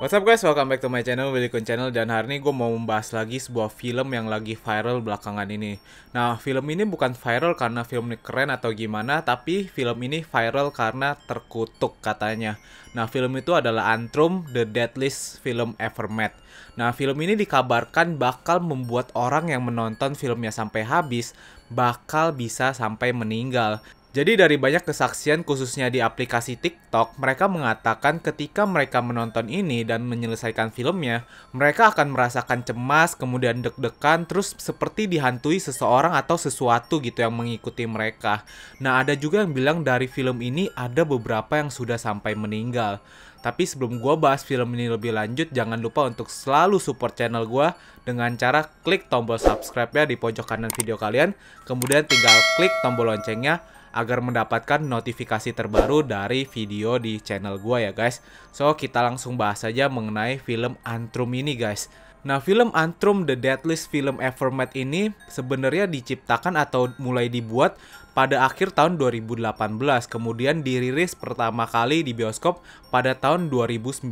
What's up guys, welcome back to my channel, Willy Kun Channel. Dan hari ini gue mau membahas lagi sebuah film yang lagi viral belakangan ini. Nah, film ini bukan viral karena film ini keren atau gimana, tapi film ini viral karena terkutuk katanya. Nah, film itu adalah Antrum, The Deadliest Film Ever Made. Nah, film ini dikabarkan bakal membuat orang yang menonton filmnya sampai habis bakal bisa sampai meninggal. Jadi dari banyak kesaksian khususnya di aplikasi TikTok, mereka mengatakan ketika mereka menonton ini dan menyelesaikan filmnya, mereka akan merasakan cemas, kemudian deg-degan, terus seperti dihantui seseorang atau sesuatu gitu yang mengikuti mereka. Nah, ada juga yang bilang dari film ini ada beberapa yang sudah sampai meninggal. Tapi sebelum gue bahas film ini lebih lanjut, jangan lupa untuk selalu support channel gue dengan cara klik tombol subscribe-nya di pojok kanan video kalian, kemudian tinggal klik tombol loncengnya agar mendapatkan notifikasi terbaru dari video di channel gue ya guys. So, kita langsung bahas saja mengenai film Antrum ini guys. Nah, film Antrum The Deadliest Film Ever Made ini sebenarnya diciptakan atau mulai dibuat pada akhir tahun 2018, kemudian dirilis pertama kali di bioskop pada tahun 2019.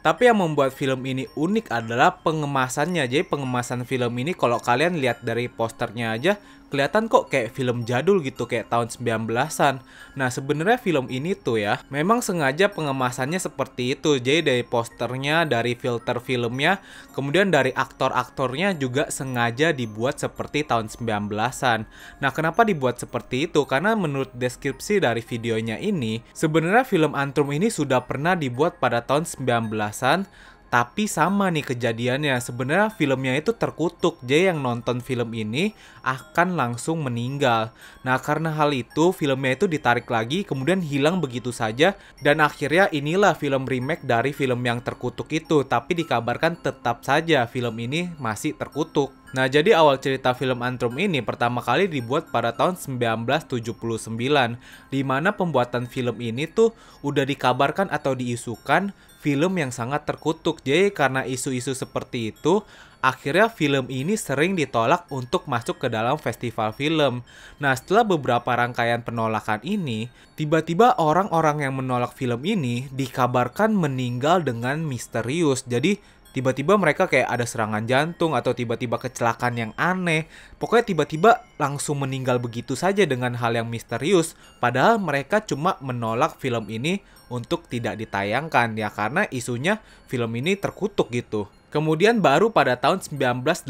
Tapi yang membuat film ini unik adalah pengemasannya. Jadi pengemasan film ini kalau kalian lihat dari posternya aja, kelihatan kok kayak film jadul gitu, kayak tahun 19-an. Nah, sebenarnya film ini tuh ya, memang sengaja pengemasannya seperti itu. Jadi dari posternya, dari filter filmnya, kemudian dari aktor-aktornya juga sengaja dibuat seperti tahun 19-an. Nah, kenapa dibuat seperti itu? Karena menurut deskripsi dari videonya ini, sebenarnya film Antrum ini sudah pernah dibuat pada tahun 19-an. Tapi sama nih kejadiannya, sebenarnya filmnya itu terkutuk, jadi yang nonton film ini akan langsung meninggal. Nah, karena hal itu filmnya itu ditarik lagi, kemudian hilang begitu saja, dan akhirnya inilah film remake dari film yang terkutuk itu. Tapi dikabarkan tetap saja film ini masih terkutuk. Nah, jadi awal cerita film Antrum ini pertama kali dibuat pada tahun 1979, di mana pembuatan film ini tuh udah dikabarkan atau diisukan film yang sangat terkutuk. Jadi karena isu-isu seperti itu, akhirnya film ini sering ditolak untuk masuk ke dalam festival film. Nah, setelah beberapa rangkaian penolakan ini, tiba-tiba orang-orang yang menolak film ini dikabarkan meninggal dengan misterius. Jadi tiba-tiba mereka kayak ada serangan jantung atau tiba-tiba kecelakaan yang aneh. Pokoknya tiba-tiba langsung meninggal begitu saja dengan hal yang misterius. Padahal mereka cuma menolak film ini untuk tidak ditayangkan ya, karena isunya film ini terkutuk gitu. Kemudian baru pada tahun 1988,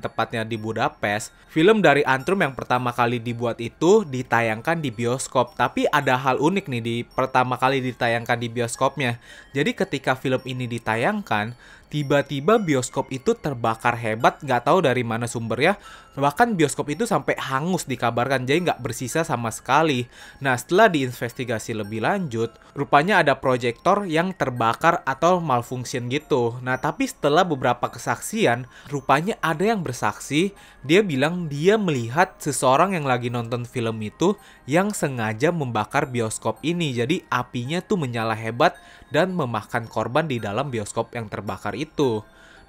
tepatnya di Budapest, film dari Antrum yang pertama kali dibuat itu ditayangkan di bioskop. Tapi ada hal unik nih di pertama kali ditayangkan di bioskopnya. Jadi ketika film ini ditayangkan, tiba-tiba bioskop itu terbakar hebat, nggak tahu dari mana sumbernya. Bahkan bioskop itu sampai hangus dikabarkan, jadi nggak bersisa sama sekali. Nah, setelah diinvestigasi lebih lanjut, rupanya ada proyektor yang terbakar atau malfunction gitu. Nah, tapi setelah beberapa kesaksian, rupanya ada yang bersaksi, dia bilang dia melihat seseorang yang lagi nonton film itu yang sengaja membakar bioskop ini. Jadi apinya tuh menyala hebat dan memakan korban di dalam bioskop yang terbakar itu.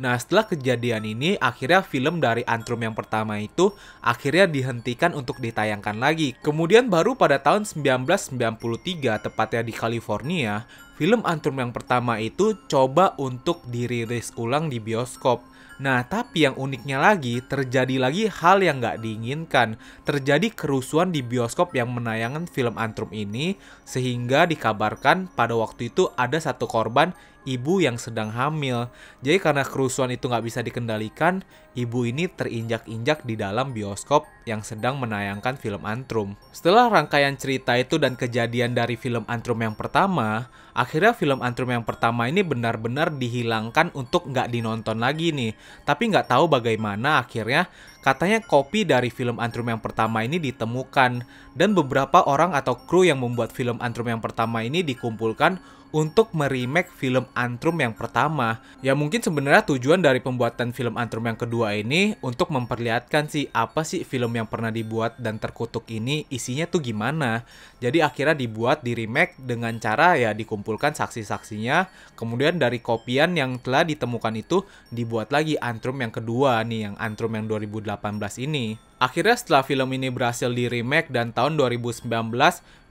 Nah, setelah kejadian ini, akhirnya film dari Antrum yang pertama itu akhirnya dihentikan untuk ditayangkan lagi. Kemudian baru pada tahun 1993, tepatnya di California, film Antrum yang pertama itu coba untuk dirilis ulang di bioskop. Nah, tapi yang uniknya lagi, terjadi lagi hal yang nggak diinginkan. Terjadi kerusuhan di bioskop yang menayangkan film Antrum ini, sehingga dikabarkan pada waktu itu ada satu korban, ibu yang sedang hamil. Jadi karena kerusuhan itu nggak bisa dikendalikan, ibu ini terinjak-injak di dalam bioskop yang sedang menayangkan film Antrum. Setelah rangkaian cerita itu dan kejadian dari film Antrum yang pertama, akhirnya film Antrum yang pertama ini benar-benar dihilangkan untuk nggak dinonton lagi nih. Tapi nggak tahu bagaimana akhirnya katanya kopi dari film Antrum yang pertama ini ditemukan. Dan beberapa orang atau kru yang membuat film Antrum yang pertama ini dikumpulkan untuk meremake film Antrum yang pertama. Ya mungkin sebenarnya tujuan dari pembuatan film Antrum yang kedua ini untuk memperlihatkan sih apa sih film yang pernah dibuat dan terkutuk ini isinya tuh gimana. Jadi akhirnya dibuat di remake dengan cara ya dikumpulkan saksi-saksinya. Kemudian dari kopian yang telah ditemukan itu dibuat lagi Antrum yang kedua nih, yang Antrum yang 2018 ini. Akhirnya setelah film ini berhasil di remake dan tahun 2019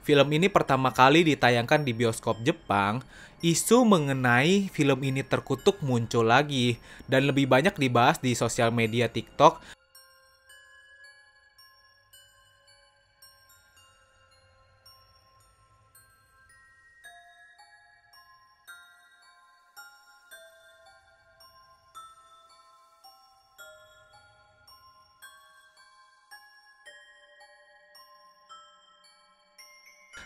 film ini pertama kali ditayangkan di bioskop Jepang, isu mengenai film ini terkutuk muncul lagi dan lebih banyak dibahas di sosial media TikTok.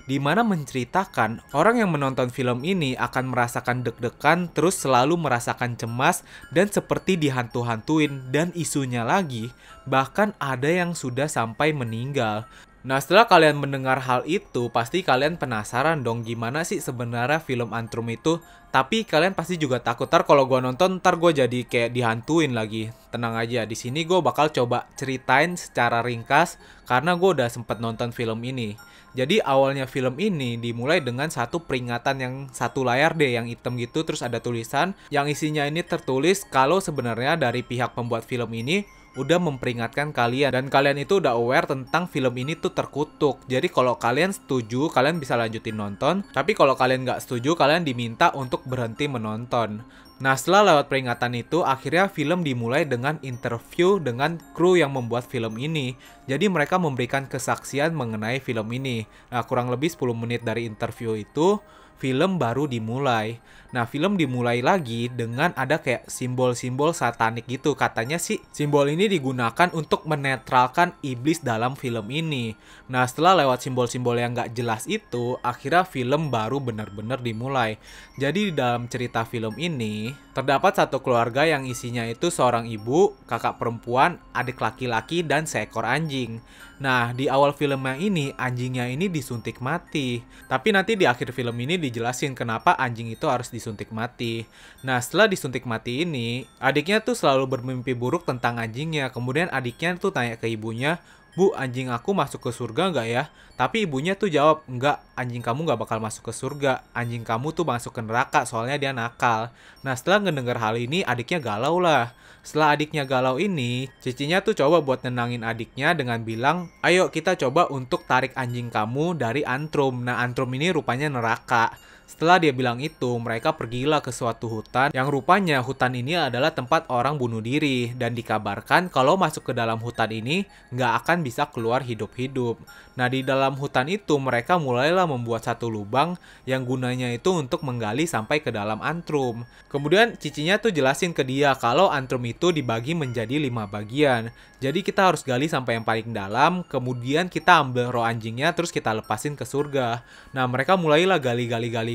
Di mana menceritakan orang yang menonton film ini akan merasakan deg-degan, terus selalu merasakan cemas dan seperti dihantu-hantuin, dan isunya lagi bahkan ada yang sudah sampai meninggal. Nah, setelah kalian mendengar hal itu, pasti kalian penasaran dong gimana sih sebenarnya film Antrum itu. Tapi kalian pasti juga takut kalau gue nonton ntar gue jadi kayak dihantuin lagi. Tenang aja, di sini gue bakal coba ceritain secara ringkas karena gue udah sempet nonton film ini. Jadi awalnya film ini dimulai dengan satu peringatan yang satu layar deh yang hitam gitu, terus ada tulisan yang isinya ini tertulis kalau sebenarnya dari pihak pembuat film ini udah memperingatkan kalian dan kalian itu udah aware tentang film ini tuh terkutuk. Jadi kalau kalian setuju, kalian bisa lanjutin nonton. Tapi kalau kalian nggak setuju, kalian diminta untuk berhenti menonton. Nah, setelah lewat peringatan itu, akhirnya film dimulai dengan interview dengan kru yang membuat film ini. Jadi mereka memberikan kesaksian mengenai film ini. Nah, kurang lebih 10 menit dari interview itu, film baru dimulai. Nah, film dimulai lagi dengan ada kayak simbol-simbol satanik gitu. Katanya sih simbol ini digunakan untuk menetralkan iblis dalam film ini. Nah, setelah lewat simbol-simbol yang nggak jelas itu, akhirnya film baru benar-benar dimulai. Jadi di dalam cerita film ini, terdapat satu keluarga yang isinya itu seorang ibu, kakak perempuan, adik laki-laki, dan seekor anjing. Nah, di awal filmnya ini, anjingnya ini disuntik mati. Tapi nanti di akhir film ini dijelasin kenapa anjing itu harus disuntik mati. Nah, setelah disuntik mati ini, adiknya tuh selalu bermimpi buruk tentang anjingnya. Kemudian adiknya tuh tanya ke ibunya, "Bu, anjing aku masuk ke surga nggak ya?" Tapi ibunya tuh jawab, "Enggak, anjing kamu nggak bakal masuk ke surga. Anjing kamu tuh masuk ke neraka, soalnya dia nakal." Nah, setelah ngedenger hal ini, adiknya galau lah. Setelah adiknya galau ini, cicinya tuh coba buat nenangin adiknya dengan bilang, "Ayo kita coba untuk tarik anjing kamu dari Antrum." Nah, Antrum ini rupanya neraka. Setelah dia bilang itu, mereka pergilah ke suatu hutan yang rupanya hutan ini adalah tempat orang bunuh diri dan dikabarkan kalau masuk ke dalam hutan ini nggak akan bisa keluar hidup-hidup. Nah, di dalam hutan itu mereka mulailah membuat satu lubang yang gunanya itu untuk menggali sampai ke dalam Antrum. Kemudian cicinya tuh jelasin ke dia kalau Antrum itu dibagi menjadi 5 bagian. Jadi kita harus gali sampai yang paling dalam, kemudian kita ambil roh anjingnya terus kita lepasin ke surga. Nah, mereka mulailah gali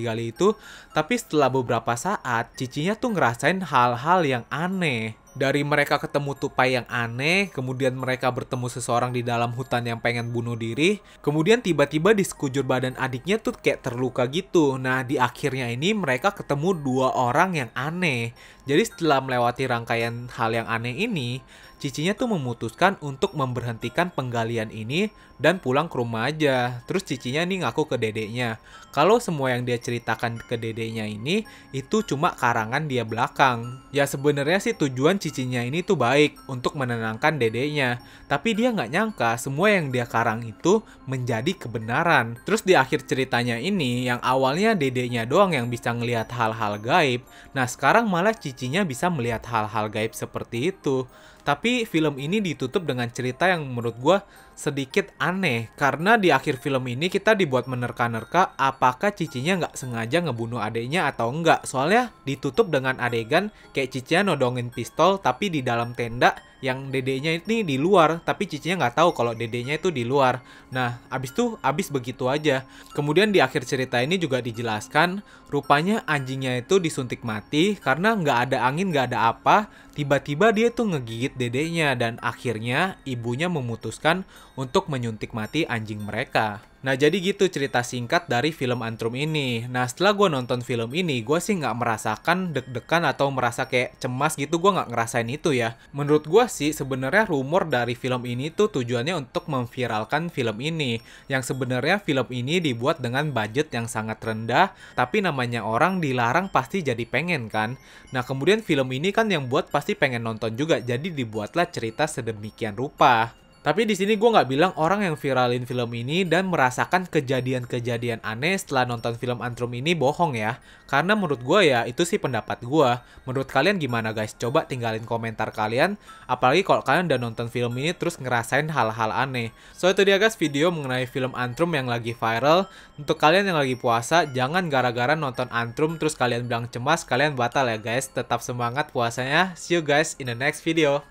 itu, tapi setelah beberapa saat, cicinya tuh ngerasain hal-hal yang aneh. Dari mereka ketemu tupai yang aneh, kemudian mereka bertemu seseorang di dalam hutan yang pengen bunuh diri, kemudian tiba-tiba di sekujur badan adiknya tuh kayak terluka gitu. Nah, di akhirnya ini mereka ketemu 2 orang yang aneh. Jadi setelah melewati rangkaian hal yang aneh ini, cicinya tuh memutuskan untuk memberhentikan penggalian ini dan pulang ke rumah aja. Terus cicinya nih ngaku ke dedeknya kalau semua yang dia ceritakan ke dedeknya ini itu cuma karangan dia belakang. Ya sebenarnya sih tujuan cicinya ini tuh baik untuk menenangkan dedeknya, tapi dia nggak nyangka semua yang dia karang itu menjadi kebenaran. Terus di akhir ceritanya ini, yang awalnya dedeknya doang yang bisa ngelihat hal-hal gaib, nah sekarang malah cicinya bisa melihat hal-hal gaib seperti itu. Tapi film ini ditutup dengan cerita yang menurut gue sedikit aneh. Karena di akhir film ini kita dibuat menerka-nerka apakah cicinya nggak sengaja ngebunuh adeknya atau enggak. Soalnya ditutup dengan adegan kayak cicinya nodongin pistol tapi di dalam tenda yang dedeknya ini di luar. Tapi cicinya nggak tahu kalau dedeknya itu di luar. Nah, abis begitu aja. Kemudian di akhir cerita ini juga dijelaskan rupanya anjingnya itu disuntik mati karena nggak ada angin, nggak ada apa. Tiba-tiba dia tuh ngegigit dedeknya dan akhirnya ibunya memutuskan untuk menyuntik mati anjing mereka. Nah, jadi gitu cerita singkat dari film Antrum ini. Nah, setelah gue nonton film ini, gue sih nggak merasakan deg-degan atau merasa kayak cemas gitu. Gue nggak ngerasain itu ya. Menurut gue sih, sebenarnya rumor dari film ini tuh tujuannya untuk memviralkan film ini. Yang sebenarnya film ini dibuat dengan budget yang sangat rendah, tapi namanya orang dilarang pasti jadi pengen kan. Nah, kemudian film ini kan yang buat pasti pengen nonton juga, jadi dibuatlah cerita sedemikian rupa. Tapi di sini gue nggak bilang orang yang viralin film ini dan merasakan kejadian-kejadian aneh setelah nonton film Antrum ini bohong ya. Karena menurut gue ya itu sih pendapat gue. Menurut kalian gimana guys? Coba tinggalin komentar kalian. Apalagi kalau kalian udah nonton film ini terus ngerasain hal-hal aneh. So itu dia guys video mengenai film Antrum yang lagi viral. Untuk kalian yang lagi puasa, jangan gara-gara nonton Antrum terus kalian bilang cemas, kalian batal ya guys. Tetap semangat puasanya. See you guys in the next video.